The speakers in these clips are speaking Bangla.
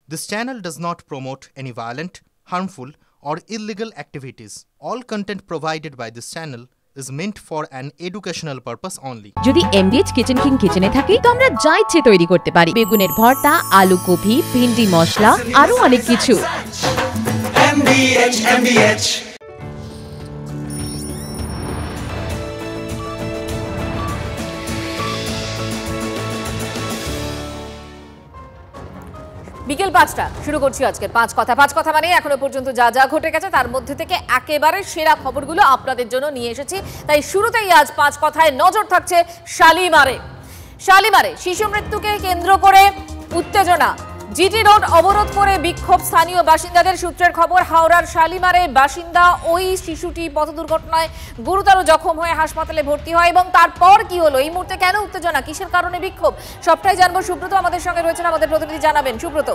This channel does not promote any violent, harmful, or illegal activities. All content provided by this channel is meant for an educational purpose only. যদি এমডিএইচ কিচেন কিং কিচেনে থাকি তো আমরা যা ইচ্ছে তৈরি করতে পারি। বেগুনের ভর্তা, আলু কপি, ভিন্ডি মশলা, আরো অনেক কিছু। MDH বিকেল ৫টা শুরু করছি আজকে পাঁচ কথা মানে এখনো পর্যন্ত যা যা ঘটে গেছে তার মধ্যে থেকে একেবারে সেরা খবরগুলো আপনাদের জন্য নিয়ে এসেছি। তাই শুরুতেই আজ পাঁচ কথায় নজর থাকছে শালিমারে শিশু মৃত্যুকে কেন্দ্র করে উত্তেজনা। জিটি রোড অবরোধ করে বিক্ষোভ স্থানীয় বাসিন্দাদের। সূত্রের খবর, হাওড়ার শালিমারে বাসিন্দা ওই শিশুটি পথ দুর্ঘটনায় গুরুতর জখম হয়ে হাসপাতালে ভর্তি হয়। এবং তারপর কি হলো, এই মুহূর্তে কেন উত্তেজনা, কিসের কারণে বিক্ষোভ, সবটাই জানবো। সুব্রত আমাদের সঙ্গে রয়েছেন, আমাদের প্রতিনিধি জানাবেন। সুব্রত,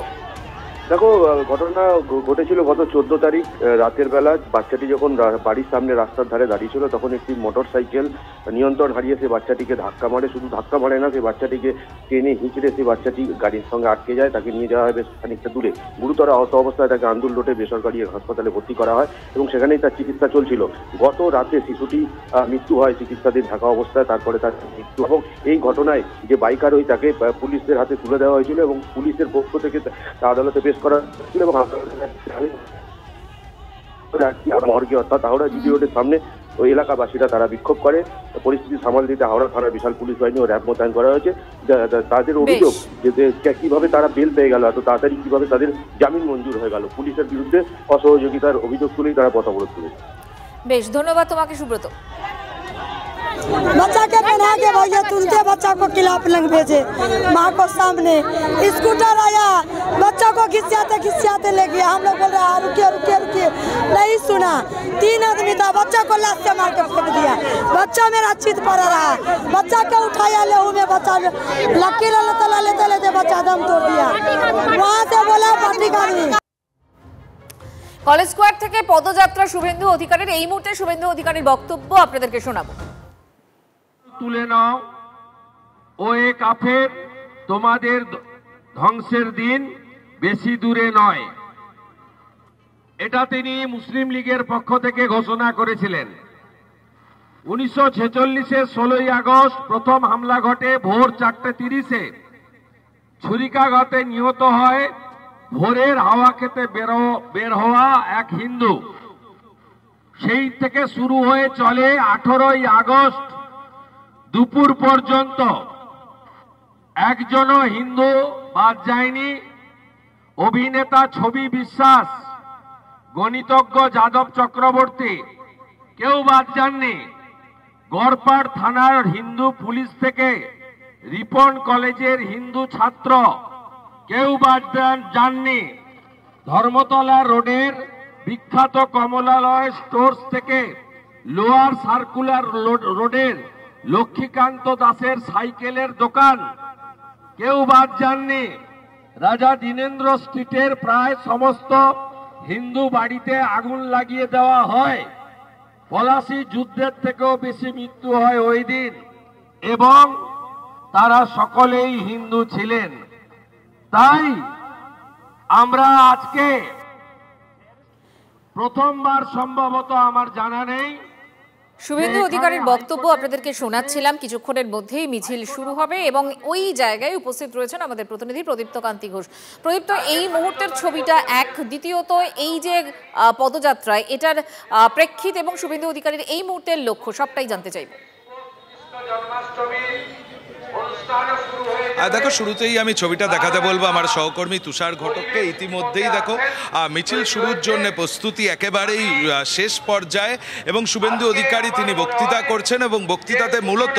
দেখো, ঘটনা ঘটেছিল গত 14 তারিখ রাতের বেলা। বাচ্চাটি যখন বাড়ির সামনে রাস্তার ধারে দাঁড়িয়েছিল তখন একটি মোটর সাইকেল নিয়ন্ত্রণ হারিয়ে সে বাচ্চাটিকে ধাক্কা মারে। শুধু ধাক্কা মারে না, সে বাচ্চাটিকে টেনে হিঁচড়ে সে বাচ্চাটি গাড়ির সঙ্গে আটকে যায়। তাকে নিয়ে যাওয়া হয় বেশ খানিকটা দূরে। গুরুতর আহত অবস্থায় তাকে আন্দুল রোডে বেসরকারি হাসপাতালে ভর্তি করা হয় এবং সেখানেই তার চিকিৎসা চলছিল। গত রাতে শিশুটি মৃত্যু হয় চিকিৎসাধীন থাকা অবস্থায়, তারপরে তার মৃত্যু। এবং এই ঘটনায় যে বাইকার ওই তাকে পুলিশদের হাতে তুলে দেওয়া হয়েছিল এবং পুলিশের পক্ষ থেকে আদালতে পেশ করা হয়েছিল। এবং মর্গে অর্থাৎ হাওড়া জিটি রোডের সামনে ওই এলাকাবাসীরা তারা বিক্ষোভ করে। পরিস্থিতি সামাল দিতে হাওড়া থানার বিশাল পুলিশ বাহিনী ও র্যাব মোতায়েন করা হয়েছে। তাদের অভিযোগ যে কিভাবে তারা বেল পেয়ে গেল, এত তাড়াতাড়ি কিভাবে তাদের জামিন মঞ্জুর হয়ে গেল। পুলিশের বিরুদ্ধে অসহযোগিতার অভিযোগ তুলেই তারা পথ অবরোধ করেছে। বেশ, ধন্যবাদ তোমাকে সুব্রত। बच्चा के पहना के भैया तुरंत बच्चा को खिलाफ लंग भेजे। माँ को सामने स्कूटर आया, बच्चा को खिसियाते ले गया। हम लोग बोल रहे हैं रुकिए, नहीं सुना। 3 आदमी था, बच्चा को लात से मार के फेंक दिया। बच्चा मेरा चित पड़ रहा, बच्चा को उठाया ले में बच्चा लक्की लेते बच्चा दम तोड़ दिया। वहाँ से बोला पार्टी गाड़ी। কলেজ স্কোয়ার থেকে পদযাত্রা শুভেন্দু অধিকারীর। এই মুহূর্তে শুভেন্দু অধিকারীর বক্তব্য আপনাদেরকে শোনাবো। তুলে নাও, ও এক কাফের, তোমাদের ধ্বংসের দিন বেশি দূরে নয়। এটা তিনি মুসলিম লীগের পক্ষ থেকে ঘোষণা করেছিলেন। 1946-এর 16ই আগস্ট প্রথম হামলা ঘটে ভোর 4:30-এ। ছুরিকাঘাতে নিহত হয় ভোরের হাওয়া খেতে বের হওয়া এক হিন্দু। সেই থেকে শুরু হয়ে চলে 18ই আগস্ট দুপুর পর্যন্ত। একজনও হিন্দু বাদ যায়নি। অভিনেতা ছবি বিশ্বাস, গণিতজ্ঞ যাদব চক্রবর্তী, কেউ বাদ যাননি। গড়পাড় থানার হিন্দু পুলিশ থেকে রিপন কলেজের হিন্দু ছাত্র, কেউ বাদ যাননি। ধর্মতলা রোডের বিখ্যাত কমলালয় স্টোর্স থেকে লোয়ার সার্কুলার রোডের লক্ষ্মীকান্ত দাসের সাইকেলের দোকান, কেউ বাদ যাননি। রাজা দীনেন্দ্র স্ট্রিটের প্রায় সমস্ত হিন্দু বাড়িতে আগুন লাগিয়ে দেওয়া হয়। পলাশী যুদ্ধের থেকেও বেশি মৃত্যু হয় ওই দিন, এবং তারা সকলেই হিন্দু ছিলেন। তাই আমরা আজকে প্রথমবার, সম্ভবত আমার জানা নেই, শুভেন্দু অধিকারীর বক্তব্য আপনাদেরকে শোনাচ্ছিলাম। কিছুক্ষণের মধ্যেই মিছিল শুরু হবে এবং ওই জায়গায় উপস্থিত রয়েছেন আমাদের প্রতিনিধি প্রদীপ্ত কান্তি ঘোষ। প্রদীপ্ত, এই মুহূর্তের ছবিটা এক, দ্বিতীয়ত এই যে পদযাত্রায় এটার প্রেক্ষিত এবং শুভেন্দু অধিকারীর এই মুহূর্তের লক্ষ্য, সবটাই জানতে চাইব। দেখো, শুরুতেই আমি ছবিটা দেখাতে বলবো আমার সহকর্মী তুষার ঘটককে। ইতিমধ্যেই দেখো মিছিল শুরুর জন্য প্রস্তুতি একেবারেই শেষ পর্যায়ে এবং শুভেন্দু অধিকারী তিনি বক্তৃতা করছেন এবং বক্তৃতাতে মূলত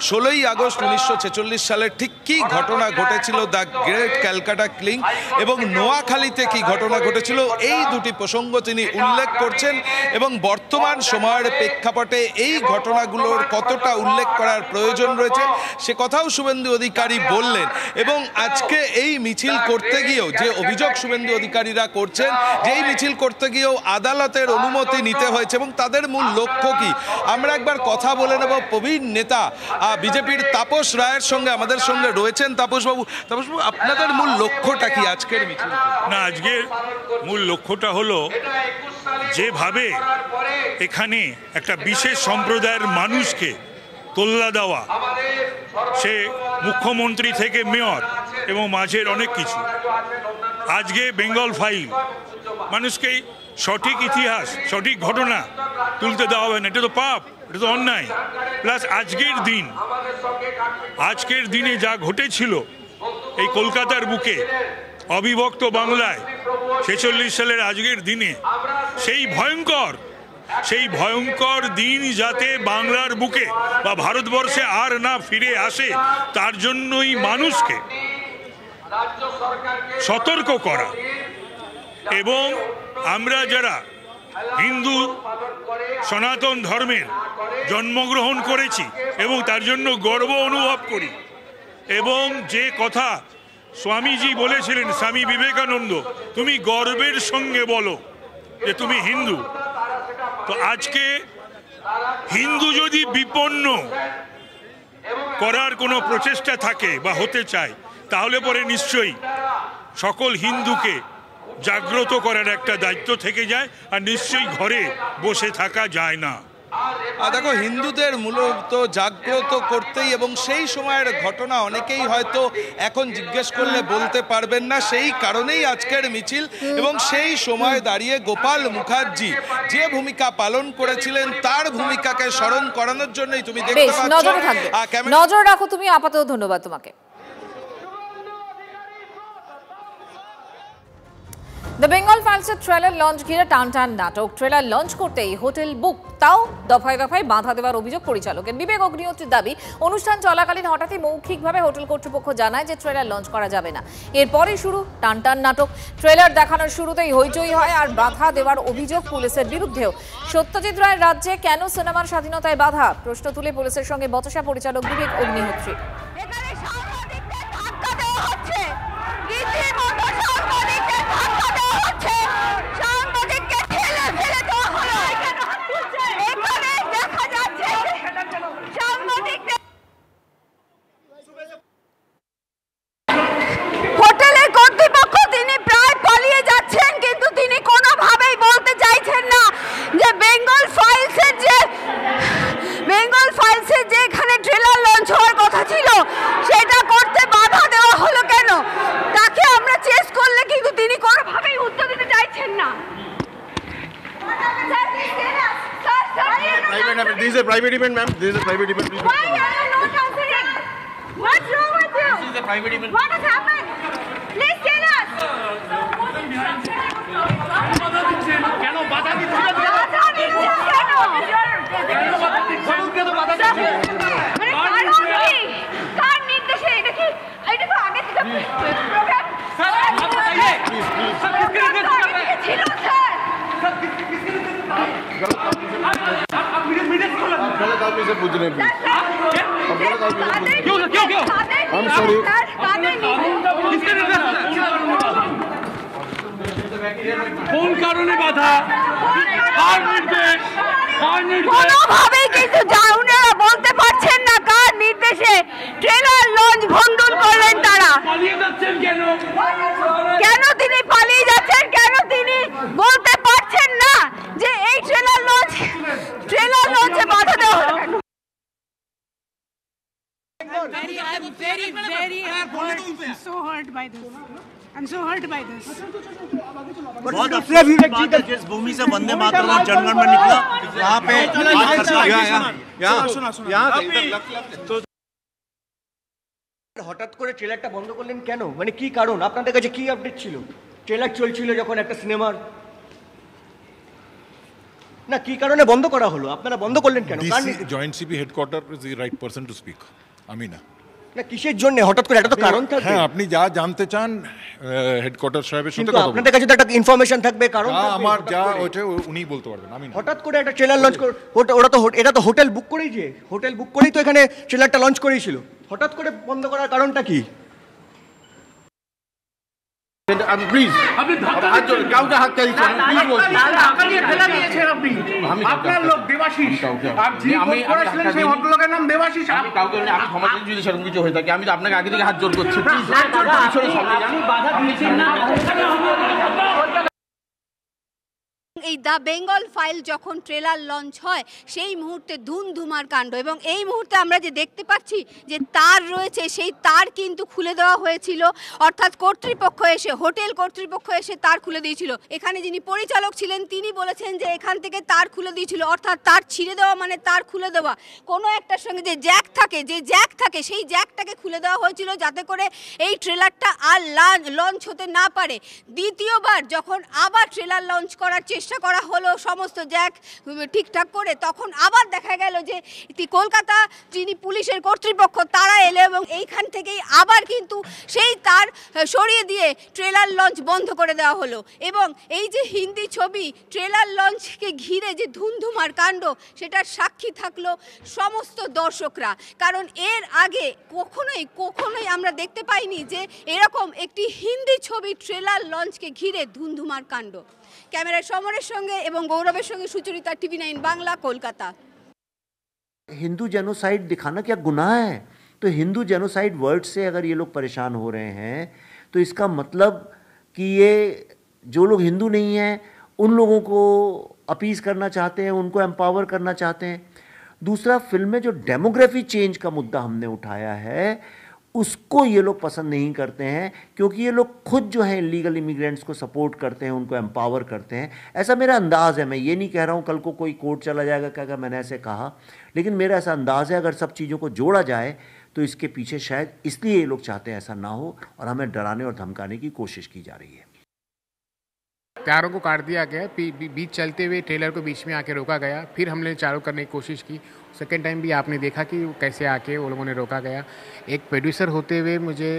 16ই আগস্ট 1946 সালের ঠিক কী ঘটনা ঘটেছিল, দ্য গ্রেট ক্যালকাটা কিলিং, এবং নোয়াখালীতে কী ঘটনা ঘটেছিল, এই দুটি প্রসঙ্গ তিনি উল্লেখ করছেন। এবং বর্তমান সময়ের প্রেক্ষাপটে এই ঘটনাগুলোর কতটা উল্লেখ করার প্রয়োজন রয়েছে সে কথাও শুভেন্দু অধিকারী বলে বললেন। এবং আজকে এই মিছিল করতে গিয়েও যে অভিযোগ শুভেন্দু অধিকারীরা করছেন, যে এই মিছিল করতে গিয়েও আদালতের অনুমতি নিতে হয়েছে এবং তাদের মূল লক্ষ্য কি, আমরা একবার কথা বলে নেব প্রবীণ নেতা বিজেপির তাপস রায়ের সঙ্গে। আমাদের সঙ্গে রয়েছেন তাপসবাবু। তাপসবাবু, আপনাদের মূল লক্ষ্যটা কি আজকের মিছিল? না, আজকের মূল লক্ষ্যটা হলো যেভাবে এখানে একটা বিশেষ সম্প্রদায়ের মানুষকে তোল্লা দেওয়া, সে মুখ্যমন্ত্রী থেকে মেয়র এবং মাঝের অনেক কিছু, আজকে বেঙ্গল ফাইল মানুষকে সঠিক ইতিহাস সঠিক ঘটনা তুলতে দেওয়া হবে না, এটা তো পাপ, এটা তো অন্যায়। প্লাস আজকের দিনে যা ঘটেছিল এই কলকাতার বুকে অবিভক্ত বাংলায় 46 সালের আজকের দিনে, সেই ভয়ঙ্কর দিন যাতে বাংলার বুকে বা ভারতবর্ষে আর না ফিরে আসে, তার জন্যই মানুষকে সতর্ক করা। এবং আমরা যারা হিন্দু সনাতন ধর্মের জন্মগ্রহণ করেছি এবং তার জন্য গর্ব অনুভব করি, এবং যে কথা স্বামীজি বলেছিলেন, স্বামী বিবেকানন্দ, তুমি গর্বের সঙ্গে বলো যে তুমি হিন্দু। তো আজকে হিন্দু যদি বিপন্ন করার কোনো প্রচেষ্টা থাকে বা হতে চায়, তাহলে পরে নিশ্চয়ই সকল হিন্দুকে জাগ্রত করার একটা দায়িত্ব থেকে যায়, আর নিশ্চয়ই ঘরে বসে থাকা যায় না। দেখো, হিন্দুদের মূলত জাগ্রত করতেই, এবং সেই সময়ের ঘটনা অনেকেই হয়তো এখন জিজ্ঞেস করলে বলতে পারবেন না, সেই কারণেই আজকের মিছিল। এবং সেই সময় দাঁড়িয়ে গোপাল মুখার্জি যে ভূমিকা পালন করেছিলেন, তার ভূমিকাকে স্মরণ করানোর জন্যই তুমি দেখতে পাচ্ছ। নজর রাখো তুমি, আপাতত ধন্যবাদ তোমাকে। দ্য বেঙ্গল ফাইলসের ট্রেলার লঞ্চ ঘিরে টানটান নাটক। ট্রেলার লঞ্চ করতেই হোটেল বুক, তাও দফায় দফায় বাধা দেওয়ার অভিযোগ পরিচালকের। বিবেক অগ্নিহোত্রীর দাবি, অনুষ্ঠান চলাকালীন হঠাৎই মৌখিকভাবে হোটেল কর্তৃপক্ষ জানায় যে ট্রেলার লঞ্চ করা যাবে না। এরপরই শুরু টানটান নাটক। ট্রেলার দেখানোর শুরুতেই হইচই হয় আর বাধা দেওয়ার অভিযোগ পুলিশের বিরুদ্ধেও। সত্যজিৎ রায়ের রাজ্যে কেন সিনেমার স্বাধীনতায় বাধা, প্রশ্ন তুলে পুলিশের সঙ্গে বচসা পরিচালক বিবেক অগ্নিহোত্রী। হোটেলের কর্তৃপক্ষ তিনি প্রায় পালিয়ে যাচ্ছেন, কিন্তু তিনি কোনোভাবেই বলতে চাইছেন না যে বেঙ্গল ফাইলসের যে এখানে ট্রেলার লঞ্চ হওয়ার কথা ছিল সেটা করতে বাধা দেওয়া হলো কেন। তাকে আমরা চেস করলে কিন্তু তিনি কোনোভাবেই উত্তর দিতে চাইছেন না। This is a private event, ma'am. This is a private event. Please. Why are you not answering? What's wrong with you? This is a private event. What has happened? Please tell us. কেন বাধা দিচ্ছেন? কার নির্দেশে? এটা কি আগে থেকে প্রোগ্রাম ছিল স্যার? गलत आदमी से पूछ रहे हैं। I'm sorry. কোন কারণে বাধা? কোনোভাবেই কিন্তু উনারা বলতে পারছেন না কার নির্দেশে ট্রেলার লঞ্চ ভণ্ডুল করলেন তারা। পালিয়ে যাচ্ছেন কেন? কেন তিনি পালিয়ে যাচ্ছেন, কেন তিনি বলতে পারছেন না যে এই ট্রেলার লঞ্চে বাধা দেওয়া হলো কেন? I'm very hurt. I'm so hurt by this. I'm so hurt by this. बहुत अफसोस की बात है, जिस भूमि से वंदे मातरम और जनगण मन निकला, वहाँ पे হঠাৎ করে ট্রেলারটা বন্ধ করলেন কেন? মানে কি কারণ? আপনাদের কাছে কি আপডেট ছিল? ট্রেলার চলছিল যখন একটা সিনেমার, না কি কারণে বন্ধ করা হলো? আপনারা বন্ধ করলেন কেন? Joint CP headquarter is the right person to speak. Amina. না কিসের জন্য হঠাৎ করে, এটা তো কারণ থাকবে। হ্যাঁ, আপনি যা জানতে চান হেডকোয়ার্টার সাহেবের সাথে কিন্তু কথা আপনাদের কাছে তো একটা ইনফরমেশন থাকবে, কারণ আমার যা ওইটা উনিই বলতে পারবেন, আমি না। হঠাৎ করে একটা ট্রেলার লঞ্চ করে, ওরা তো এটা তো হোটেল বুক করেই তো এখানে ট্রেলারটা লঞ্চ করেছিল, হঠাৎ করে বন্ধ করার কারণটা কি? প্লিজ কাউকে হাত দিচ্ছেন, প্লিজ বলছি আপনার লোক দেবাশিস, আমি সেই ভদ্রলোকের নাম দেবাশিস। আমি কাউকে আমি ক্ষমা চাইছি যদি সেরকম কিছু হয়ে থাকে, আমি তো আপনাকে আগে থেকে হাত জোর করছি। এই দ্য বেঙ্গল ফাইল যখন ট্রেলার লঞ্চ হয় সেই মুহূর্তে ধুমধুমার কাণ্ড, এবং এই মুহূর্তে আমরা যে দেখতে পাচ্ছি যে তার রয়েছে, সেই তার কিন্তু খুলে দেওয়া হয়েছিল, অর্থাৎ কর্তৃপক্ষ এসে, হোটেল কর্তৃপক্ষ এসে তার খুলে দিয়েছিল। এখানে যিনি পরিচালক ছিলেন তিনি বলেছেন যে এখান থেকে তার খুলে দিয়েছিল, অর্থাৎ তার ছিঁড়ে দেওয়া মানে তার খুলে দেওয়া। কোনো একটার সঙ্গে যে জ্যাক থাকে সেই জ্যাকটাকে খুলে দেওয়া হয়েছিল যাতে করে এই ট্রেলারটা আর লঞ্চ হতে না পারে। দ্বিতীয়বার যখন আবার ট্রেলার লঞ্চ করার চেষ্টা করা হলো সমস্ত জ্যাক ঠিকঠাক করে, তখন আবার দেখা গেল যে কলকাতা যিনি পুলিশের কর্তৃপক্ষ তারা এলো এবং এইখান থেকেই আবার কিন্তু সেই তার সরিয়ে দিয়ে ট্রেলার লঞ্চ বন্ধ করে দেওয়া হলো। এবং এই যে হিন্দি ছবি ট্রেলার লঞ্চকে ঘিরে যে ধুমধুমার কাণ্ড, সেটার সাক্ষী থাকলো সমস্ত দর্শকরা, কারণ এর আগে কখনোই আমরা দেখতে পাইনি যে এরকম একটি হিন্দি ছবি ট্রেলার লঞ্চকে ঘিরে ধুমধুমার কাণ্ড। ক্যামেরায় সমরের সঙ্গে এবং গৌরবের সঙ্গে সুচরিতা, TV9 বাংলা, কলকাতা। हिंदू जेनोसाइड दिखाना क्या गुनाह है? तो हिंदू जेनोसाइड वर्ड से अगर ये लोग परेशान हो रहे हैं तो इसका मतलब कि ये जो लोग हिंदू नहीं हैं उन लोगों को अपीज करना चाहते हैं, उनको एम्पावर करना चाहते हैं। दूसरा, फिल्म में जो डेमोग्राफी चेंज का मुद्दा हमने उठाया है उसको ये लोग पसंद नहीं करते हैं, क्योंकि ये लोग खुद जो हैं इलीगल इमिग्रेंट्स को सपोर्ट करते हैं, उनको एम्पावर करते हैं, ऐसा मेरा अंदाज़ है। मैं ये नहीं कह रहा हूँ कल को कोई कोर्ट चला जाएगा कि अगर मैंने ऐसे कहा, लेकिन मेरा ऐसा अंदाज़ है अगर सब चीज़ों को जोड़ा जाए तो इसके पीछे शायद इसलिए ये लोग चाहते हैं ऐसा ना हो और हमें डराने और धमकाने की कोशिश की जा रही है। तारों को काट दिया गया, बीच चलते हुए ट्रेलर को बीच में आके रोका गया, फिर हमने चालू करने की कोशिश की। सेकेंड टाइम भी आपने देखा कि कैसे आके वो लोगों ने रोका गया। एक प्रोड्यूसर होते हुए मुझे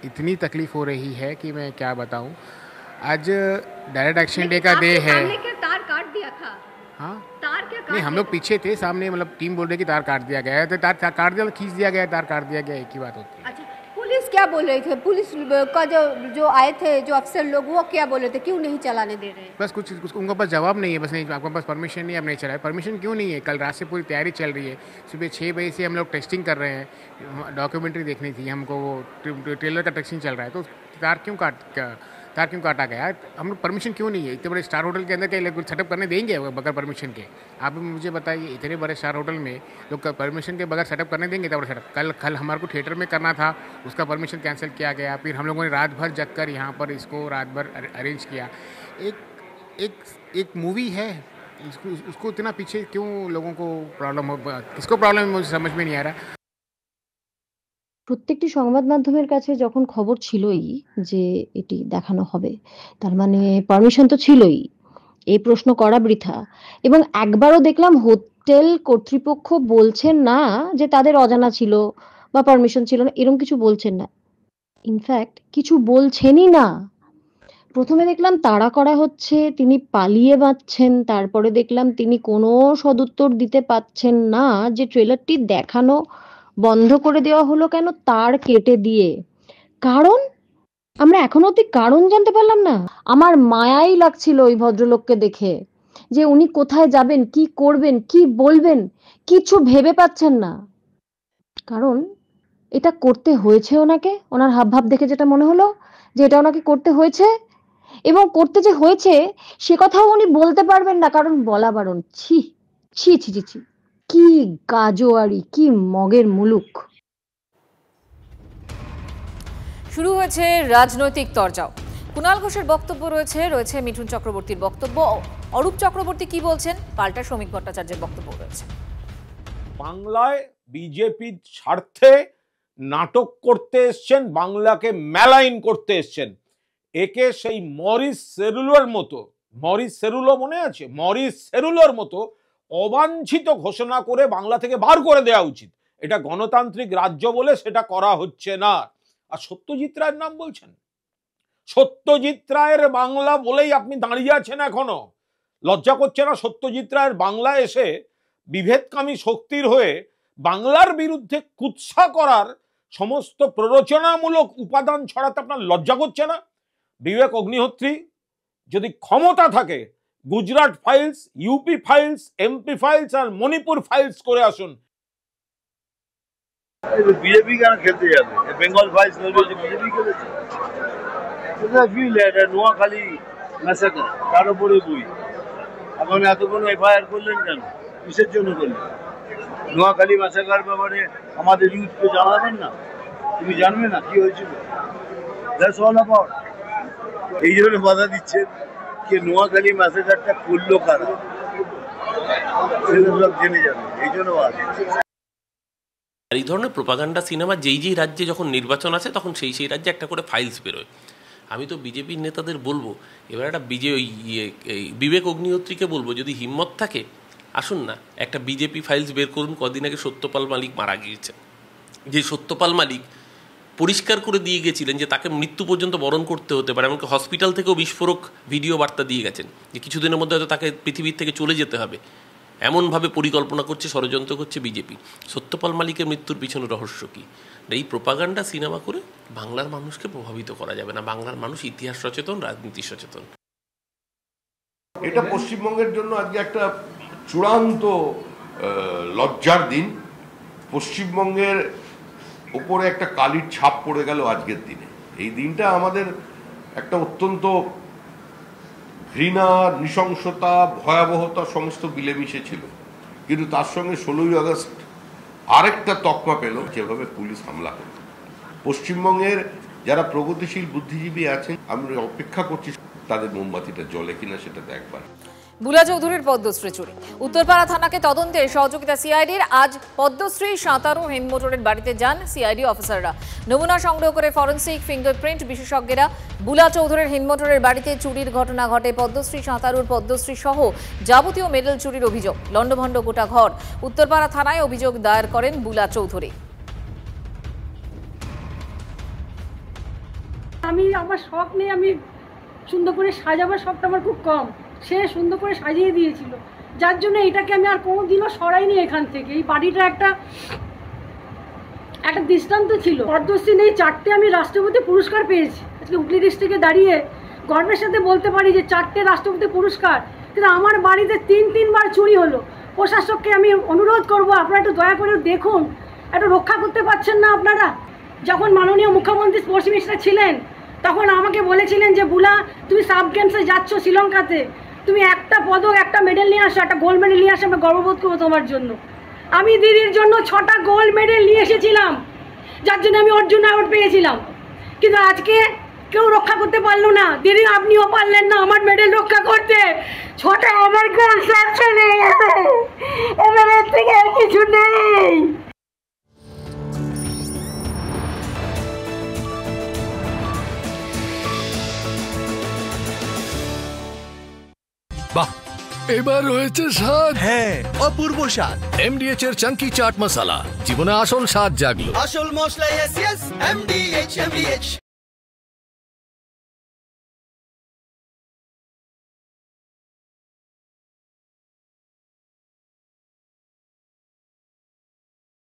इतनी तकलीफ़ हो रही है कि मैं क्या बताऊं। आज डायरेक्ट एक्शन डे का डे है। तार काट दिया था? हाँ, तार क्या काट? नहीं, हम लोग पीछे थे, सामने मतलब टीम बोल रही कि तार काट दिया गया है, तो तार काट दिया, खींच दिया गया, तार काट दिया गया, एक ही बात होती है। अच्छा, पुलिस क्या बोल रही थी? पुलिस का जो आए थे, जो अफसर लोग, वो क्या बोल रहे थे, क्यों नहीं चलाने दे रहे? बस कुछ उनके पास जवाब नहीं है, बस नहीं, आपके पास परमिशन नहीं है, आप नहीं चलाए। परमिशन क्यों नहीं है? कल रात से पूरी तैयारी चल रही है, सुबह 6 बजे से हम लोग टेस्टिंग कर रहे हैं, डॉक्यूमेंट्री देखनी थी हमको, वो ट्रेलर का टेस्टिंग चल रहा है, तो तार क्यों काटा गया? हम लोग परमिशन क्यों नहीं है? इतने बड़े स्टार होटल के अंदर क्या लोग सेटअप करने देंगे बगैर परमिशन के? आप मुझे बताइए, इतने बड़े स्टार होटल में लोग परमिशन के बगैर सेटअप करने देंगे? तब सेटअप कल हमारे को थिएटर में करना था, उसका परमिशन कैंसिल किया गया, फिर हम लोगों ने रात भर जग कर यहाँ पर इसको रात भर अरेंज किया। एक मूवी है, उसको इतना पीछे क्यों लोगों को प्रॉब्लम हो, किसको प्रॉब्लम है मुझे समझ में नहीं आ रहा। প্রত্যেকটি সংবাদ মাধ্যমের কাছে যখন খবর ছিলই যে এটি দেখানো হবে, তার মানে পারমিশন তো ছিলই, এই প্রশ্ন করা বৃথা। এবং একবারও দেখলাম হোটেল কর্তৃপক্ষ বলছেন না যে তাদের অজানা ছিল বা পারমিশন ছিল না, এরকম কিছু বলছেন না। ইনফ্যাক্ট কিছু বলছেনই না। প্রথমে দেখলাম তাড়া করা হচ্ছে, তিনি পালিয়ে বাঁচছেন, তারপরে দেখলাম তিনি কোনো সদুত্তর দিতে পারছেন না যে ট্রেলারটি দেখানো বন্ধ করে দেওয়া হলো কেন, তার কেটে দিয়ে। কারণ আমরা এখনো অবধি কারণ জানতে পারলাম না। আমার মায়াই লাগছিল ওই ভদ্রলোককে দেখে, যে উনি কোথায় যাবেন, কি করবেন, কি বলবেন, কিছু ভেবে পাচ্ছেন না। কারণ এটা করতে হয়েছে ওনাকে, ওনার হাবভাব দেখে যেটা মনে হলো যে এটা ওনাকে করতে হয়েছে, এবং করতে যে হয়েছে সে কথাও উনি বলতে পারবেন না, কারণ বলা বারণ। ছি ছি ছি ছি ছি, কি গাজোয়ারি, কি মগের মুলুক। শুরু হয়েছে রাজনৈতিক তরজাও। কুণাল ঘোষের বক্তব্য রয়েছে মিঠুন চক্রবর্তীর বক্তব্য, অরূপ চক্রবর্তী কি বলছেন, পাল্টা শ্রমিক ভট্টাচার্যের বক্তব্য রয়েছে। বাংলায় বিজেপির স্বার্থে নাটক করতে এসছেন, বাংলাকে মেলাইন করতে এসছেন। একে সেই মরিস সেরুলোর মতো, মরিস সেরুলো মনে আছে, মরিস সেরুলোর মতো অবাঞ্ছিত ঘোষণা করে বাংলা থেকে বার করে দেওয়া উচিত। এটা গণতান্ত্রিক রাজ্য বলে সেটা করা হচ্ছে না। আর সত্যজিৎ রায়ের নাম বলছেন, সত্যজিৎ রায়ের বাংলা বলেই আপনি দাঁড়িয়ে আছেন এখনো? লজ্জা করছে না সত্যজিৎ রায়ের বাংলা এসে বিভেদকামী শক্তির হয়ে বাংলার বিরুদ্ধে কুৎসা করার সমস্ত প্ররোচনামূলক উপাদান ছড়াতে আপনার লজ্জা করছে না? বিবেক অগ্নিহোত্রী যদি ক্ষমতা থাকে Gujarat files, UP files, MP files আর মণিপুর ফাইলস করে আসুন। বিজেপি কেন খেলতে যাবে? বেঙ্গল ফাইলস বিজেপি খেলেছে। নোয়াখালী ম্যাসাকার তার উপরে বই, এখন এত কোনো এফআইআর করলেন কেন? কিসের জন্য করলেন? নোয়াখালী ম্যাসাকার ব্যাপারে আমাদের ইউথকে জানাবেন না? তুমি জানবে না কি হয়েছিল? That's all about. এই জন্য বাধা দিচ্ছেন যে নোয়াখালী ম্যাসাকারটা করলো কারা, সেটা সব জেনে যাবে, এই জন্য বাধা। আর এই ধরনের প্রোপাগান্ডা সিনেমা যেই রাজ্যে যখন নির্বাচন আছে তখন সেই রাজ্যে একটা করে ফাইলস বেরোয়। আমি তো বিজেপির নেতাদের বলবো, এবার একটা বিবেক অগ্নিহোত্রীকে বলবো, যদি হিম্মত থাকে আসুন না একটা বিজেপি ফাইলস বের করুন। কদিন আগে সত্যপাল মালিক মারা গিয়েছে, যে সত্যপাল মালিক পরিষ্কার করে দিয়ে গেছিলেন যে তাকে মৃত্যু পর্যন্ত বরণ করতে হতে পারে, এমনকি হসপিটাল থেকেও বিস্ফোরক ভিডিও বার্তা দিয়ে গেছেন যে কিছুদিনের মধ্যে হয়তো তাকে পৃথিবীর থেকে চলে যেতে হবে। এমনভাবে পরিকল্পনা করছে, ষড়যন্ত্র করছে বিজেপি। সত্যপাল মালিকের মৃত্যুর পিছনে রহস্য কী? এই প্রোপাগান্ডা সিনেমা করে বাংলার মানুষকে প্রভাবিত করা যাবে না। বাংলার মানুষ ইতিহাস সচেতন, রাজনীতি সচেতন। এটা পশ্চিমবঙ্গের জন্য আজকে একটা চূড়ান্ত লজ্জার দিন। পশ্চিমবঙ্গের উপরে একটা কালির ছাপ পড়ে গেল আজকের দিনে। এই দিনটা আমাদের একটা অত্যন্ত ঘৃণা, নৃশংসতা, ভয়াবহতা সমস্ত মিলেমিশে ছিল, কিন্তু তার সঙ্গে 16ই আগস্ট আরেকটা তকমা পেল, যেভাবে পুলিশ হামলা করল। পশ্চিমবঙ্গের যারা প্রগতিশীল বুদ্ধিজীবী আছেন, আমি অপেক্ষা করছি তাদের মোমবাতিটা জ্বলে কিনা সেটা দেখবার। বুলা চৌধুরীর পদ্মশ্রী চুরি, উত্তরপাড়া থানাকে তদন্তে সহযোগিতা সিআইডির। আজ পদ্মশ্রী সাঁতারু হেমমোটরের বাড়িতে যান সিআইডি অফিসাররা। নমুনা সংগ্রহ করে ফরেন্সিক ফিঙ্গারপ্রিন্ট বিশেষজ্ঞরা। বুলা চৌধুরীর হেমমোটরের বাড়িতে চুরির ঘটনা ঘটে। পদ্মশ্রী সাঁতারুর পদ্মশ্রী সহ যাবতীয় মেডেল চুরির অভিযোগ। লণ্ডভণ্ড গোটা ঘর। উত্তরপাড়া থানায় অভিযোগ দায়ের করেন বুলা চৌধুরী। আমার শখ নেই, আমি সুন্দর করে সাজাবার শখটা আমার খুব কম। সে সুন্দর করে সাজিয়ে দিয়েছিল, যার জন্য এটাকে আমি আর কোনোদিনও সরাইনি এখান থেকে। এই বাড়িটা একটা দৃষ্টান্ত ছিল। পদ্মশ্রী নেই, 4টে আমি রাষ্ট্রপতি পুরস্কার পেয়েছি। আজকে হুগলি ডিস্ট্রিক্টে দাঁড়িয়ে গর্বের সাথে বলতে পারি যে 4টে রাষ্ট্রপতি পুরস্কার, কিন্তু আমার বাড়িতে 3বার চুরি হলো। প্রশাসককে আমি অনুরোধ করব, আপনারা একটু দয়া করে দেখুন, একটু রক্ষা করতে পারছেন না আপনারা? যখন মাননীয় মুখ্যমন্ত্রী স্পোর্টস মিনিস্টার ছিলেন তখন আমাকে বলেছিলেন যে বুলা তুমি সাব গেমসে যাচ্ছ শ্রীলঙ্কাতে, তুমি একটা পদক, একটা মেডেল নিয়ে আসো, একটা গোল্ড মেডেল নিয়ে আসো, আমরা গর্ববোধ করবো তোমার জন্য। আমি দিদির জন্য 6টা গোল্ড মেডেল নিয়ে এসেছিলাম, যার জন্য আমি অর্জুন অ্যাওয়ার্ড পেয়েছিলাম। কিন্তু আজকে কেউ রক্ষা করতে পারলো না। দিদি আপনিও পারলেন না আমার মেডেল রক্ষা করতে। 6টা আমার গোল্ড সাকসেস হয়ে গেছে, এবার এর থেকে আর কিছু নেই। বাহ, এবার হয়েছে স্বাদ। হ্যাঁ, অপূর্ব স্বাদ। এমডিএচ এর চাঙ্কি চাট মশলা, জীবনে আসল স্বাদ জাগলো। আসল মশলা এমডিএচ।